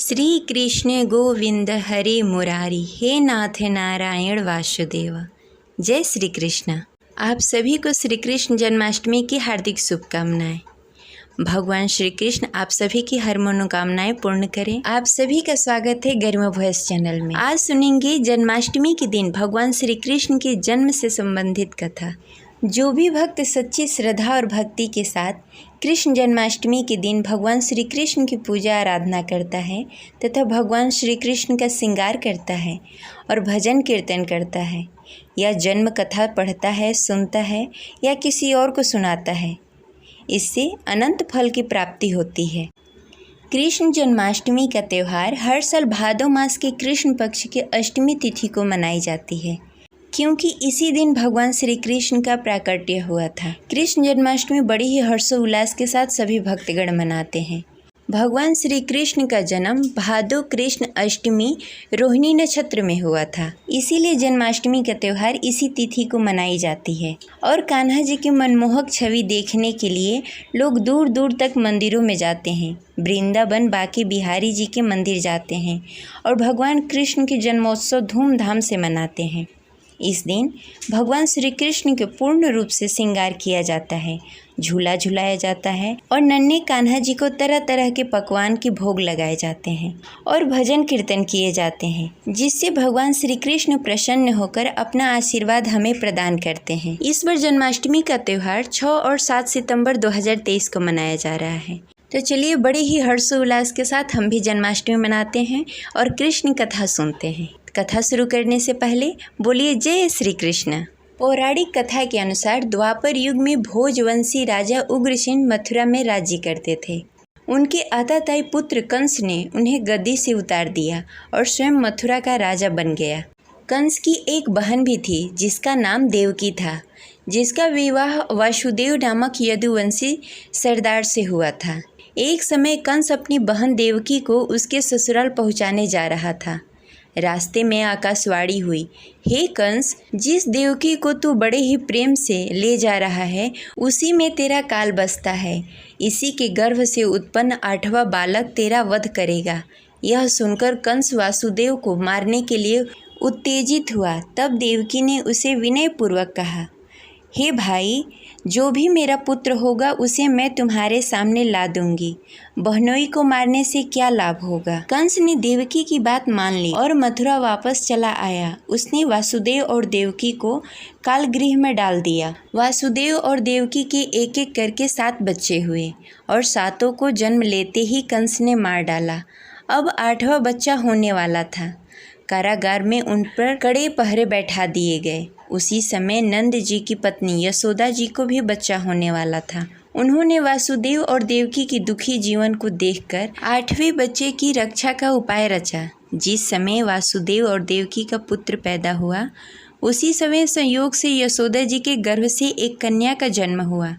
श्री कृष्ण गोविंद हरे मुरारी, हे नाथ नारायण वासुदेव। जय श्री कृष्ण। आप सभी को श्री कृष्ण जन्माष्टमी की हार्दिक शुभकामनाएं। भगवान श्री कृष्ण आप सभी की हर मनोकामनाएं पूर्ण करें। आप सभी का स्वागत है गरिमा वॉइस चैनल में। आज सुनेंगे जन्माष्टमी के दिन भगवान श्री कृष्ण के जन्म से संबंधित कथा। जो भी भक्त सच्ची श्रद्धा और भक्ति के साथ कृष्ण जन्माष्टमी के दिन भगवान श्री कृष्ण की पूजा आराधना करता है तथा भगवान श्री कृष्ण का श्रृंगार करता है और भजन कीर्तन करता है या जन्म कथा पढ़ता है, सुनता है या किसी और को सुनाता है, इससे अनंत फल की प्राप्ति होती है। कृष्ण जन्माष्टमी का त्यौहार हर साल भादो मास के कृष्ण पक्ष के अष्टमी तिथि को मनाई जाती है, क्योंकि इसी दिन भगवान श्री कृष्ण का प्राकट्य हुआ था। कृष्ण जन्माष्टमी बड़ी ही हर्षोल्लास के साथ सभी भक्तगण मनाते हैं। भगवान श्री कृष्ण का जन्म भादो कृष्ण अष्टमी रोहिणी नक्षत्र में हुआ था, इसीलिए जन्माष्टमी का त्यौहार इसी तिथि को मनाई जाती है। और कान्हा जी की मनमोहक छवि देखने के लिए लोग दूर दूर तक मंदिरों में जाते हैं। वृंदावन बांके बिहारी जी के मंदिर जाते हैं और भगवान कृष्ण के जन्मोत्सव धूमधाम से मनाते हैं। इस दिन भगवान श्री कृष्ण के पूर्ण रूप से श्रृंगार किया जाता है, झूला झुलाया जाता है और नन्हे कान्हा जी को तरह तरह के पकवान के भोग लगाए जाते हैं और भजन कीर्तन किए जाते हैं, जिससे भगवान श्री कृष्ण प्रसन्न होकर अपना आशीर्वाद हमें प्रदान करते हैं। इस बार जन्माष्टमी का त्यौहार 6 और 7 सितंबर 2023 को मनाया जा रहा है। तो चलिए बड़े ही हर्षोल्लास के साथ हम भी जन्माष्टमी मनाते हैं और कृष्ण कथा सुनते हैं। कथा शुरू करने से पहले बोलिए जय श्री कृष्ण। पौराणिक कथा के अनुसार द्वापर युग में भोजवंशी राजा उग्रसेन मथुरा में राज्य करते थे। उनके आताताई पुत्र कंस ने उन्हें गद्दी से उतार दिया और स्वयं मथुरा का राजा बन गया। कंस की एक बहन भी थी जिसका नाम देवकी था, जिसका विवाह वासुदेव नामक यदुवंशी सरदार से हुआ था। एक समय कंस अपनी बहन देवकी को उसके ससुराल पहुंचाने जा रहा था। रास्ते में आकाशवाणी हुई, हे कंस, जिस देवकी को तू बड़े ही प्रेम से ले जा रहा है उसी में तेरा काल बसता है। इसी के गर्भ से उत्पन्न 8वां बालक तेरा वध करेगा। यह सुनकर कंस वासुदेव को मारने के लिए उत्तेजित हुआ। तब देवकी ने उसे विनयपूर्वक कहा, हे भाई, जो भी मेरा पुत्र होगा उसे मैं तुम्हारे सामने ला दूंगी। बहनोई को मारने से क्या लाभ होगा। कंस ने देवकी की बात मान ली और मथुरा वापस चला आया। उसने वासुदेव और देवकी को कालगृह में डाल दिया। वासुदेव और देवकी के एक एक करके 7 बच्चे हुए और 7 को जन्म लेते ही कंस ने मार डाला। अब 8वां बच्चा होने वाला था। कारागार में उन पर कड़े पहरे बैठा दिए गए। उसी समय नंद जी की पत्नी यशोदा जी को भी बच्चा होने वाला था। उन्होंने वासुदेव और देवकी की दुखी जीवन को देखकर 8वें बच्चे की रक्षा का उपाय रचा। जिस समय वासुदेव और देवकी का पुत्र पैदा हुआ, उसी समय संयोग से यशोदा जी के गर्भ से एक कन्या का जन्म हुआ,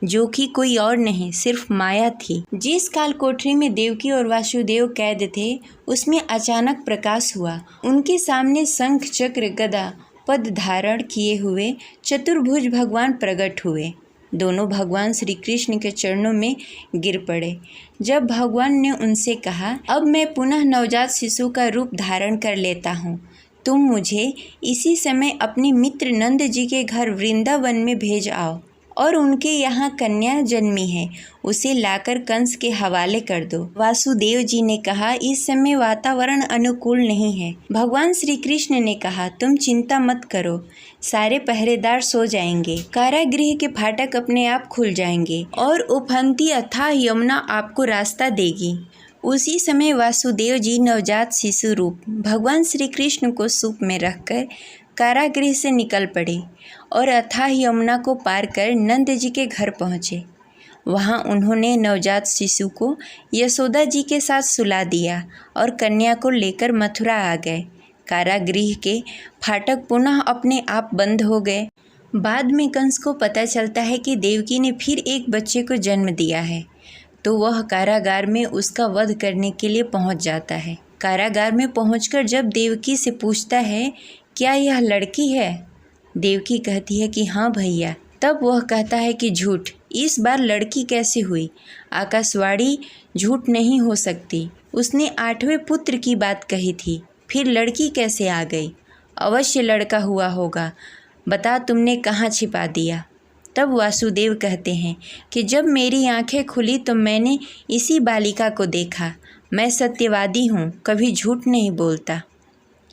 जो कि कोई और नहीं सिर्फ माया थी। जिस काल कोठरी में देवकी और वासुदेव कैद थे, उसमें अचानक प्रकाश हुआ। उनके सामने शंख चक्र गदा पद धारण किए हुए चतुर्भुज भगवान प्रकट हुए। दोनों भगवान श्री कृष्ण के चरणों में गिर पड़े। जब भगवान ने उनसे कहा, अब मैं पुनः नवजात शिशु का रूप धारण कर लेता हूँ, तुम मुझे इसी समय अपने मित्र नंद जी के घर वृंदावन में भेज आओ और उनके यहाँ कन्या जन्मी है, उसे लाकर कंस के हवाले कर दो। वासुदेव जी ने कहा, इस समय वातावरण अनुकूल नहीं है। भगवान श्री कृष्ण ने कहा, तुम चिंता मत करो, सारे पहरेदार सो जाएंगे। कारागृह के फाटक अपने आप खुल जाएंगे और उफनती अथाह यमुना आपको रास्ता देगी। उसी समय वासुदेव जी नवजात शिशु रूप भगवान श्री कृष्ण को सूप में रखकर कारागृह से निकल पड़े और अथाह यमुना को पार कर नंद जी के घर पहुँचे। वहाँ उन्होंने नवजात शिशु को यशोदा जी के साथ सुला दिया और कन्या को लेकर मथुरा आ गए। कारागृह के फाटक पुनः अपने आप बंद हो गए। बाद में कंस को पता चलता है कि देवकी ने फिर एक बच्चे को जन्म दिया है, तो वह कारागार में उसका वध करने के लिए पहुँच जाता है। कारागार में पहुँचकर जब देवकी से पूछता है, क्या यह लड़की है? देवकी कहती है कि हाँ भैया। तब वह कहता है कि झूठ, इस बार लड़की कैसे हुई? आकाशवाणी झूठ नहीं हो सकती। उसने 8वें पुत्र की बात कही थी, फिर लड़की कैसे आ गई? अवश्य लड़का हुआ होगा, बता तुमने कहाँ छिपा दिया? तब वासुदेव कहते हैं कि जब मेरी आंखें खुली तो मैंने इसी बालिका को देखा। मैं सत्यवादी हूँ, कभी झूठ नहीं बोलता।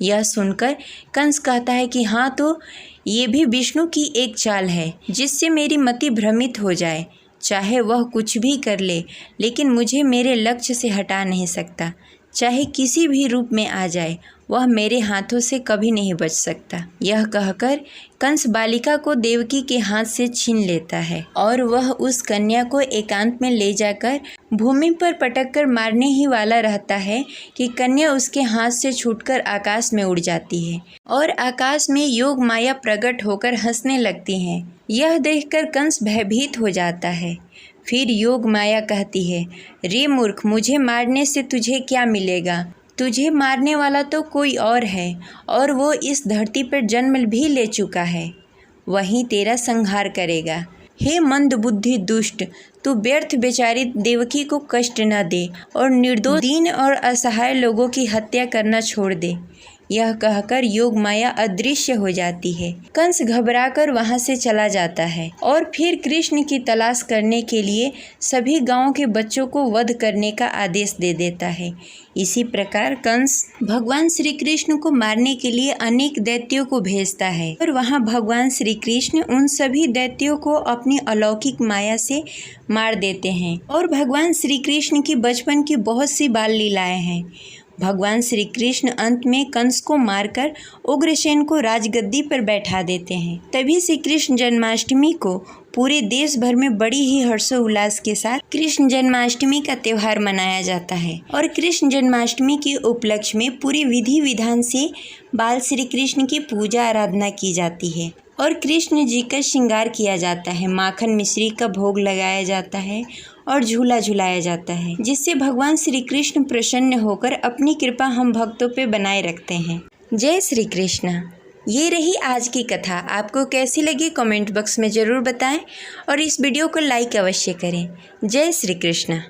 यह सुनकर कंस कहता है कि हाँ, तो ये भी विष्णु की एक चाल है जिससे मेरी मति भ्रमित हो जाए। चाहे वह कुछ भी कर ले, लेकिन मुझे मेरे लक्ष्य से हटा नहीं सकता। चाहे किसी भी रूप में आ जाए, वह मेरे हाथों से कभी नहीं बच सकता। यह कहकर कंस बालिका को देवकी के हाथ से छीन लेता है और वह उस कन्या को एकांत में ले जाकर भूमि पर पटक कर मारने ही वाला रहता है कि कन्या उसके हाथ से छूटकर आकाश में उड़ जाती है और आकाश में योग माया प्रकट होकर हंसने लगती हैं। यह देखकर कंस भयभीत हो जाता है। फिर योग माया कहती है, रे मूर्ख, मुझे मारने से तुझे क्या मिलेगा? तुझे मारने वाला तो कोई और है और वो इस धरती पर जन्म भी ले चुका है, वहीं तेरा संहार करेगा। हे मंद बुद्धि दुष्ट, तू व्यर्थ बेचारी देवकी को कष्ट न दे और निर्दोष दीन और असहाय लोगों की हत्या करना छोड़ दे। यह कहकर योग माया अदृश्य हो जाती है। कंस घबराकर वहां से चला जाता है और फिर कृष्ण की तलाश करने के लिए सभी गांवों के बच्चों को वध करने का आदेश दे देता है। इसी प्रकार कंस भगवान श्री कृष्ण को मारने के लिए अनेक दैत्यों को भेजता है और वहां भगवान श्री कृष्ण उन सभी दैत्यों को अपनी अलौकिक माया से मार देते हैं। और भगवान श्री कृष्ण की बचपन की बहुत सी बाल लीलाएं हैं। भगवान श्री कृष्ण अंत में कंस को मारकर उग्रसेन को राजगद्दी पर बैठा देते हैं। तभी से कृष्ण जन्माष्टमी को पूरे देश भर में बड़ी ही हर्षोल्लास के साथ कृष्ण जन्माष्टमी का त्यौहार मनाया जाता है और कृष्ण जन्माष्टमी के उपलक्ष्य में पूरी विधि विधान से बाल श्री कृष्ण की पूजा आराधना की जाती है और कृष्ण जी का श्रृंगार किया जाता है। माखन मिश्री का भोग लगाया जाता है और झूला झुलाया जाता है, जिससे भगवान श्री कृष्ण प्रसन्न होकर अपनी कृपा हम भक्तों पे बनाए रखते हैं। जय श्री कृष्ण। ये रही आज की कथा। आपको कैसी लगी कमेंट बॉक्स में ज़रूर बताएं और इस वीडियो को लाइक अवश्य करें। जय श्री कृष्ण।